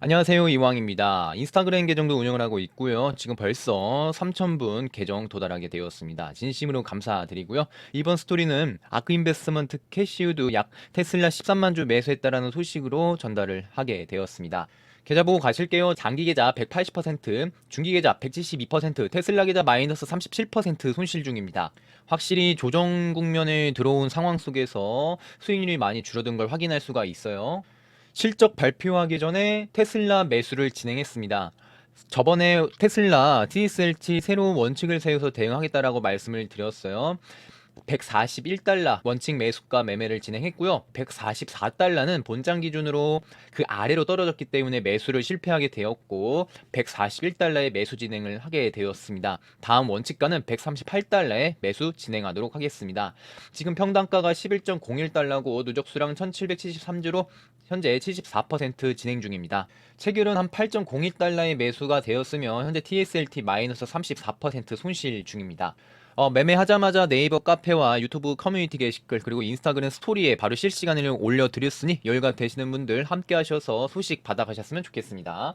안녕하세요, 이왕입니다. 인스타그램 계정도 운영을 하고 있고요. 지금 벌써 3,000분 계정 도달하게 되었습니다. 진심으로 감사드리고요. 이번 스토리는 아크 인베스트먼트 캐시우드 약 테슬라 13만 주 매수했다라는 소식으로 전달을 하게 되었습니다. 계좌 보고 가실게요. 장기 계좌 180%, 중기 계좌 172%, 테슬라 계좌 마이너스 37% 손실 중입니다. 확실히 조정 국면에 들어온 상황 속에서 수익률이 많이 줄어든 걸 확인할 수가 있어요. 실적 발표하기 전에 테슬라 매수를 진행했습니다. 저번에 테슬라 TSLT 새로운 원칙을 세워서 대응하겠다라고 말씀을 드렸어요. 141달러 원칙 매수가 매매를 진행했고요. 144달러는 본장 기준으로 그 아래로 떨어졌기 때문에 매수를 실패하게 되었고 141달러에 매수 진행을 하게 되었습니다. 다음 원칙가는 138달러에 매수 진행하도록 하겠습니다. 지금 평단가가 11.01달러고 누적 수량 1773주로 현재 74% 진행 중입니다. 체결은 한 8.01달러의 매수가 되었으며 현재 TSLT 마이너스 34% 손실 중입니다. 매매하자마자 네이버 카페와 유튜브 커뮤니티 게시글 그리고 인스타그램 스토리에 바로 실시간으로 올려드렸으니 여유가 되시는 분들 함께 하셔서 소식 받아가셨으면 좋겠습니다.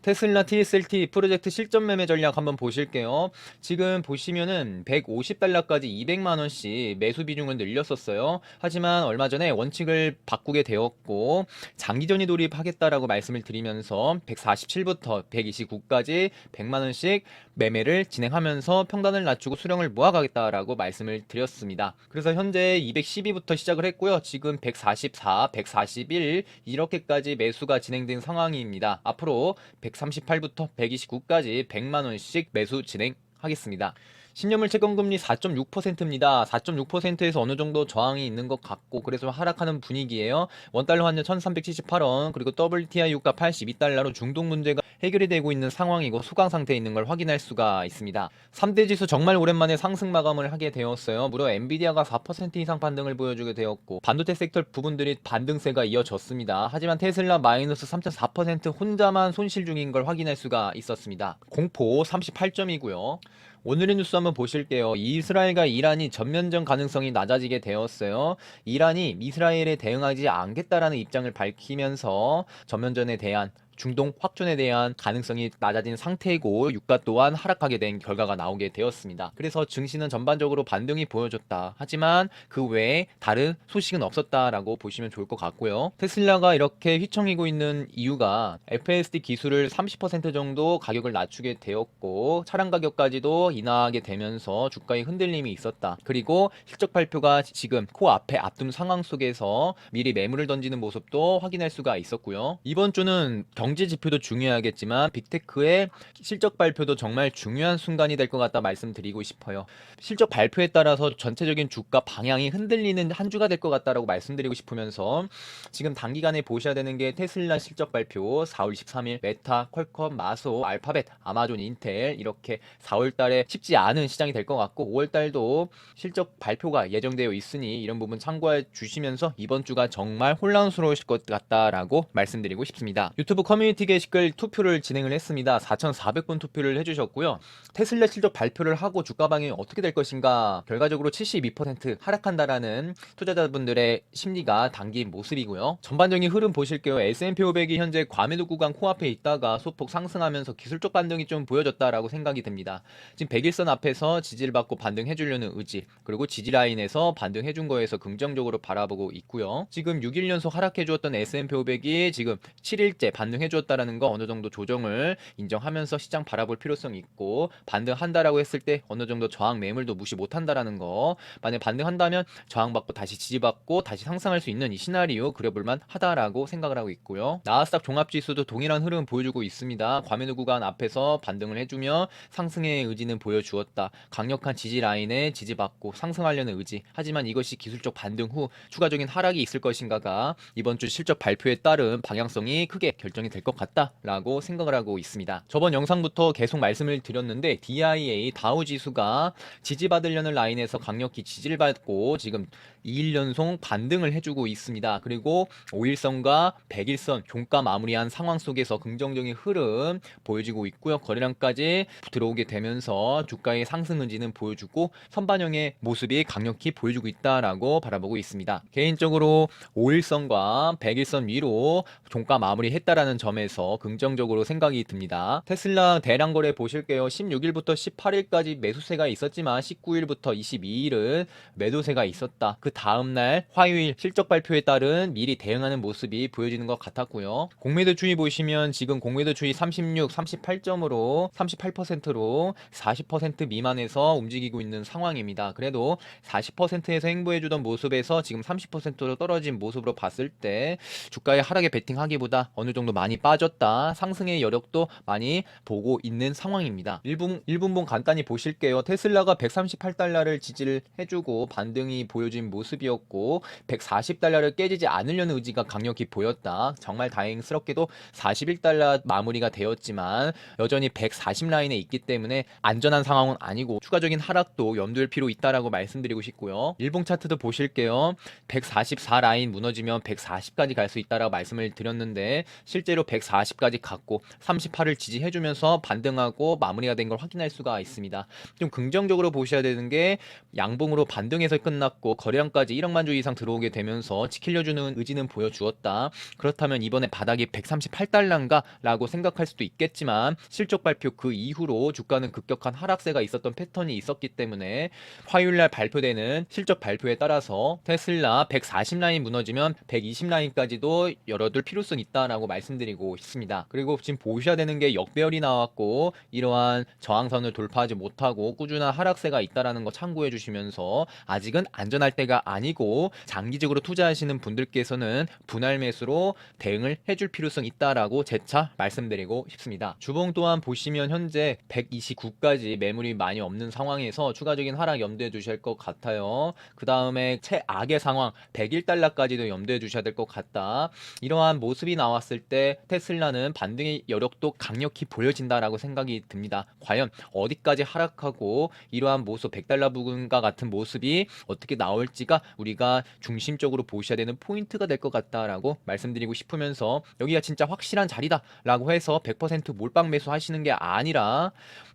테슬라 TSLT 프로젝트 실전 매매 전략 한번 보실게요. 지금 보시면은 150달러까지 200만원씩 매수 비중을 늘렸었어요. 하지만 얼마 전에 원칙을 바꾸게 되었고 장기전이 돌입하겠다라고 말씀을 드리면서 147부터 129까지 100만원씩 매매를 진행하면서 평단을 낮추고 수령을 모아가겠다라고 말씀을 드렸습니다. 그래서 현재 212부터 시작을 했고요. 지금 144, 141 이렇게까지 매수가 진행된 상황입니다. 앞으로 138부터 129까지 100만원씩 매수 진행하겠습니다. 10년물 채권금리 4.6%입니다. 4.6%에서 어느 정도 저항이 있는 것 같고 그래서 하락하는 분위기예요. 원달러 환율 1378원 그리고 WTI 유가 82달러로 중동 문제가 해결이 되고 있는 상황이고 소강 상태에 있는 걸 확인할 수가 있습니다. 3대 지수 정말 오랜만에 상승 마감을 하게 되었어요. 무려 엔비디아가 4% 이상 반등을 보여주게 되었고 반도체 섹터 부분들이 반등세가 이어졌습니다. 하지만 테슬라 마이너스 3.4% 혼자만 손실 중인 걸 확인할 수가 있었습니다. 공포 38점이고요. 오늘의 뉴스 한번 보실게요. 이스라엘과 이란이 전면전 가능성이 낮아지게 되었어요. 이란이 이스라엘에 대응하지 않겠다라는 입장을 밝히면서 전면전에 대한 중동 확전에 대한 가능성이 낮아진 상태이고 유가 또한 하락하게 된 결과가 나오게 되었습니다. 그래서 증시는 전반적으로 반등이 보여줬다. 하지만 그 외에 다른 소식은 없었다라고 보시면 좋을 것 같고요. 테슬라가 이렇게 휘청이고 있는 이유가 FSD 기술을 30% 정도 가격을 낮추게 되었고 차량 가격까지도 인하하게 되면서 주가의 흔들림이 있었다. 그리고 실적 발표가 지금 코앞에 앞둔 상황 속에서 미리 매물을 던지는 모습도 확인할 수가 있었고요. 이번 주는 경제 지표도 중요하겠지만 빅테크의 실적 발표도 정말 중요한 순간이 될 것 같다 말씀드리고 싶어요. 실적 발표에 따라서 전체적인 주가 방향이 흔들리는 한 주가 될 것 같다라고 말씀드리고 싶으면서 지금 단기간에 보셔야 되는 게 테슬라 실적 발표 4월 13일 메타, 퀄컴, 마소, 알파벳, 아마존, 인텔 이렇게 4월 달에 쉽지 않은 시장이 될 것 같고 5월 달도 실적 발표가 예정되어 있으니 이런 부분 참고해 주시면서 이번 주가 정말 혼란스러우실 것 같다라고 말씀드리고 싶습니다. 유튜브 커뮤니티 게시글 투표를 진행을 했습니다. 4,400분 투표를 해주셨고요. 테슬라 실적 발표를 하고 주가 방향이 어떻게 될 것인가 결과적으로 72% 하락한다라는 투자자분들의 심리가 담긴 모습이고요. 전반적인 흐름 보실게요. S&P 500이 현재 과매도 구간 코앞에 있다가 소폭 상승하면서 기술적 반등이 좀 보여졌다라고 생각이 듭니다. 지금 100일선 앞에서 지지를 받고 반등해주려는 의지 그리고 지지 라인에서 반등해준 거에서 긍정적으로 바라보고 있고요. 지금 6일 연속 하락해주었던 S&P 500이 지금 7일째 반등해주었다라는 거 어느 정도 조정을 인정하면서 시장 바라볼 필요성이 있고 반등한다라고 했을 때 어느 정도 저항 매물도 무시 못한다라는 거 만약 반등한다면 저항받고 다시 지지받고 다시 상승할 수 있는 이 시나리오 그려볼만 하다라고 생각을 하고 있고요. 나스닥 종합지수도 동일한 흐름을 보여주고 있습니다. 과매도 구간 앞에서 반등을 해주며 상승의 의지는 보여주었다. 강력한 지지 라인에 지지받고 상승하려는 의지 하지만 이것이 기술적 반등 후 추가적인 하락이 있을 것인가가 이번 주 실적 발표에 따른 방향성이 크게 결정이 될 것 같다라고 생각을 하고 있습니다. 저번 영상부터 계속 말씀을 드렸는데 DIA 다우 지수가 지지받으려는 라인에서 강력히 지지를 받고 지금 2일 연속 반등을 해주고 있습니다. 그리고 5일선과 100일선 종가 마무리한 상황 속에서 긍정적인 흐름 보여지고 있고요. 거래량까지 들어오게 되면서 주가의 상승 의지는 보여주고 선반영의 모습이 강력히 보여주고 있다라고 바라보고 있습니다. 개인적으로 5일선과 100일선 위로 종가 마무리했다라는 점에서 긍정적으로 생각이 듭니다. 테슬라 대량 거래 보실게요. 16일부터 18일까지 매수세가 있었지만 19일부터 22일은 매도세가 있었다. 그 다음날 화요일 실적 발표에 따른 미리 대응하는 모습이 보여지는 것 같았고요. 공매도 추이 보시면 지금 공매도 추이 36, 38점으로 38%로 40% 미만에서 움직이고 있는 상황입니다. 그래도 40%에서 행보해주던 모습에서 지금 30%로 떨어진 모습으로 봤을 때 주가의 하락에 베팅하기보다 어느 정도 많이 빠졌다. 상승의 여력도 많이 보고 있는 상황입니다. 1분봉 간단히 보실게요. 테슬라가 138달러를 지지를 해주고 반등이 보여진 모습이었고 140달러를 깨지지 않으려는 의지가 강력히 보였다. 정말 다행스럽게도 41달러 마무리가 되었지만 여전히 140 라인에 있기 때문에 안전한 상황은 아니고 추가적인 하락도 염두할 필요 있다라고 말씀드리고 싶고요. 일봉 차트도 보실게요. 144 라인 무너지면 140까지 갈 수 있다라고 말씀을 드렸는데 실제로 140까지 갔고 38을 지지해주면서 반등하고 마무리가 된 걸 확인할 수가 있습니다. 좀 긍정적으로 보셔야 되는 게 양봉으로 반등해서 끝났고 거래량까지 1억만 주 이상 들어오게 되면서 지키려주는 의지는 보여주었다. 그렇다면 이번에 바닥이 138달러인가 라고 생각할 수도 있겠지만 실적 발표 그 이후로 주가는 급격한 하락세가 있었던 패턴이 있었기 때문에 화요일날 발표되는 실적 발표에 따라서 테슬라 140 라인 무너지면 120 라인까지도 열어둘 필요성이 있다라고 말씀드리고 있습니다. 그리고 지금 보셔야 되는 게 역배열이 나왔고 이러한 저항선을 돌파하지 못하고 꾸준한 하락세가 있다라는 거 참고해 주시면서 아직은 안전할 때가 아니고 장기적으로 투자하시는 분들께서는 분할 매수로 대응을 해줄 필요성이 있다라고 재차 말씀드리고 싶습니다. 주봉 또한 보시면 현재 129까지 매물이 많이 없는 상황에서 추가적인 하락 염두에 두셔야 할 것 같아요. 그 다음에 최악의 상황 101달러까지도 염두에 두셔야 될 것 같다. 이러한 모습이 나왔을 때 테슬라는 반등의 여력도 강력히 보여진다라고 생각이 듭니다. 과연 어디까지 하락하고 이러한 모습 100달러 부근과 같은 모습이 어떻게 나올지가 우리가 중심적으로 보셔야 되는 포인트가 될 것 같다라고 말씀드리고 싶으면서 여기가 진짜 확실한 자리다라고 해서 100% 몰빵 매수 하시는 게 아니라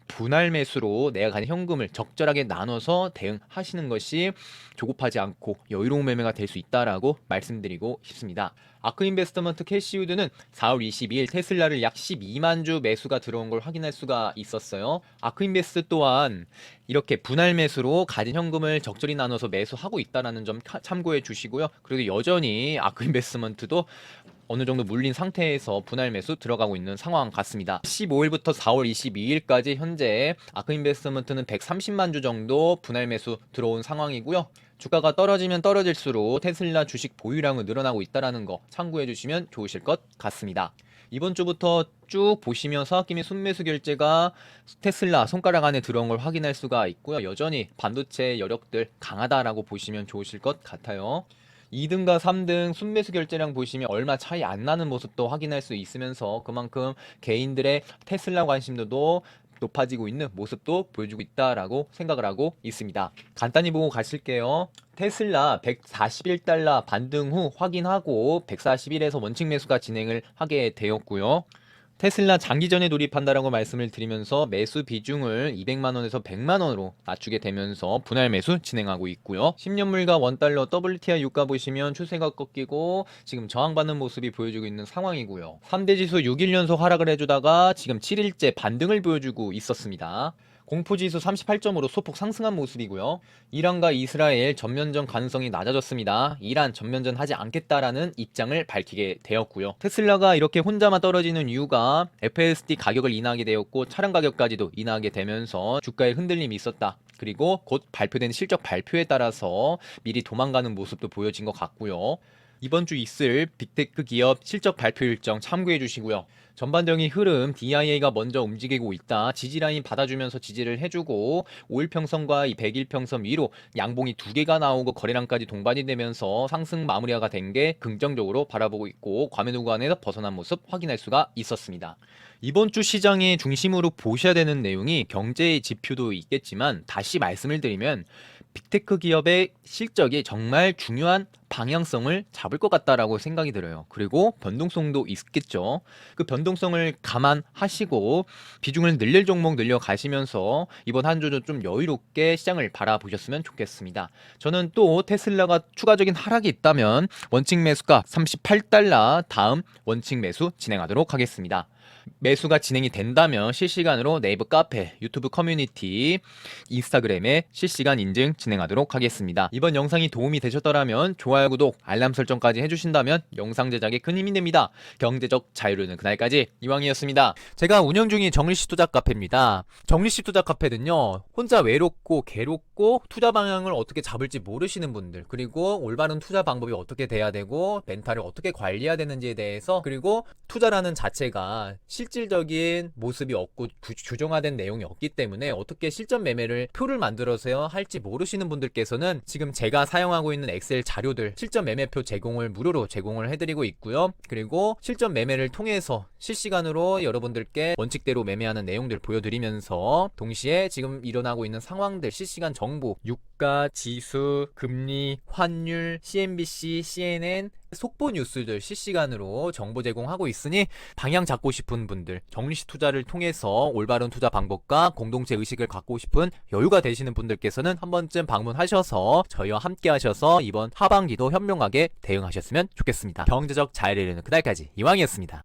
분할 매수로 내가 가진 현금을 적절하게 나눠서 대응하시는 것이 조급하지 않고 여유로운 매매가 될 수 있다라고 말씀드리고 싶습니다. 아크인베스트먼트 캐시우드는 4월 22일 테슬라를 약 12만 주 매수가 들어온 걸 확인할 수가 있었어요. 아크인베스트 또한 이렇게 분할 매수로 가진 현금을 적절히 나눠서 매수하고 있다는 점 참고해 주시고요. 그리고 여전히 아크인베스트먼트도 어느 정도 물린 상태에서 분할 매수 들어가고 있는 상황 같습니다. 15일부터 4월 22일까지 현재 아크인베스트먼트는 130만 주 정도 분할 매수 들어온 상황이고요. 주가가 떨어지면 떨어질수록 테슬라 주식 보유량은 늘어나고 있다는 거 참고해 주시면 좋으실 것 같습니다. 이번 주부터 쭉 보시면 사학기 및 순매수 결제가 테슬라 손가락 안에 들어온 걸 확인할 수가 있고요. 여전히 반도체 여력들 강하다라고 보시면 좋으실 것 같아요. 2등과 3등 순매수 결제량 보시면 얼마 차이 안 나는 모습도 확인할 수 있으면서 그만큼 개인들의 테슬라 관심도도 높아지고 있는 모습도 보여주고 있다라고 생각을 하고 있습니다. 간단히 보고 가실게요. 테슬라 141달러 반등 후 확인하고 141에서 원칙 매수가 진행을 하게 되었고요. 테슬라 장기전에 돌입한다라고 말씀을 드리면서 매수 비중을 200만원에서 100만원으로 낮추게 되면서 분할 매수 진행하고 있고요. 10년물과 원달러 WTI 유가 보시면 추세가 꺾이고 지금 저항받는 모습이 보여주고 있는 상황이고요. 3대 지수 6일 연속 하락을 해주다가 지금 7일째 반등을 보여주고 있었습니다. 공포지수 38점으로 소폭 상승한 모습이고요. 이란과 이스라엘 전면전 가능성이 낮아졌습니다. 이란 전면전 하지 않겠다라는 입장을 밝히게 되었고요. 테슬라가 이렇게 혼자만 떨어지는 이유가 FSD 가격을 인하하게 되었고 차량 가격까지도 인하하게 되면서 주가에 흔들림이 있었다. 그리고 곧 발표된 실적 발표에 따라서 미리 도망가는 모습도 보여진 것 같고요. 이번 주 있을 빅테크 기업 실적 발표 일정 참고해 주시고요. 전반적인 흐름 DIA가 먼저 움직이고 있다. 지지라인 받아주면서 지지를 해주고 5일평선과 이 100일평선 위로 양봉이 두 개가 나오고 거래량까지 동반이 되면서 상승 마무리가 된 게 긍정적으로 바라보고 있고 과매도 구간에서 벗어난 모습 확인할 수가 있었습니다. 이번 주 시장의 중심으로 보셔야 되는 내용이 경제의 지표도 있겠지만 다시 말씀을 드리면 빅테크 기업의 실적이 정말 중요한 방향성을 잡을 것 같다라고 생각이 들어요. 그리고 변동성도 있겠죠. 그 변동성을 감안하시고 비중을 늘릴 종목 늘려 가시면서 이번 한 주도 좀 여유롭게 시장을 바라보셨으면 좋겠습니다. 저는 또 테슬라가 추가적인 하락이 있다면 원칙 매수가 38달러 다음 원칙 매수 진행하도록 하겠습니다. 매수가 진행이 된다면 실시간으로 네이버 카페, 유튜브 커뮤니티, 인스타그램에 실시간 인증 진행하도록 하겠습니다. 이번 영상이 도움이 되셨더라면 좋아요, 구독, 알람 설정까지 해주신다면 영상 제작에 큰 힘이 됩니다. 경제적 자유로는 그날까지 이왕이었습니다. 제가 운영 중인 정리씨 투자 카페입니다. 정리씨 투자 카페는요, 혼자 외롭고 괴롭고 투자 방향을 어떻게 잡을지 모르시는 분들, 그리고 올바른 투자 방법이 어떻게 돼야 되고 멘탈을 어떻게 관리해야 되는지에 대해서, 그리고 투자라는 자체가 실질적인 모습이 없고 규정화된 내용이 없기 때문에 어떻게 실전 매매를 표를 만들어서 할지 모르시는 분들께서는 지금 제가 사용하고 있는 엑셀 자료들 실전 매매표 제공을 무료로 제공을 해드리고 있고요. 그리고 실전 매매를 통해서 실시간으로 여러분들께 원칙대로 매매하는 내용들 보여드리면서 동시에 지금 일어나고 있는 상황들 실시간 정보, 유가, 지수, 금리, 환율, CNBC, CNN 속보 뉴스들 실시간으로 정보 제공하고 있으니 방향 잡고 싶은 분들, 정리씨 투자를 통해서 올바른 투자 방법과 공동체 의식을 갖고 싶은 여유가 되시는 분들께서는 한 번쯤 방문하셔서 저희와 함께 하셔서 이번 하반기도 현명하게 대응하셨으면 좋겠습니다. 경제적 자유를 이루는 그날까지 이왕이었습니다.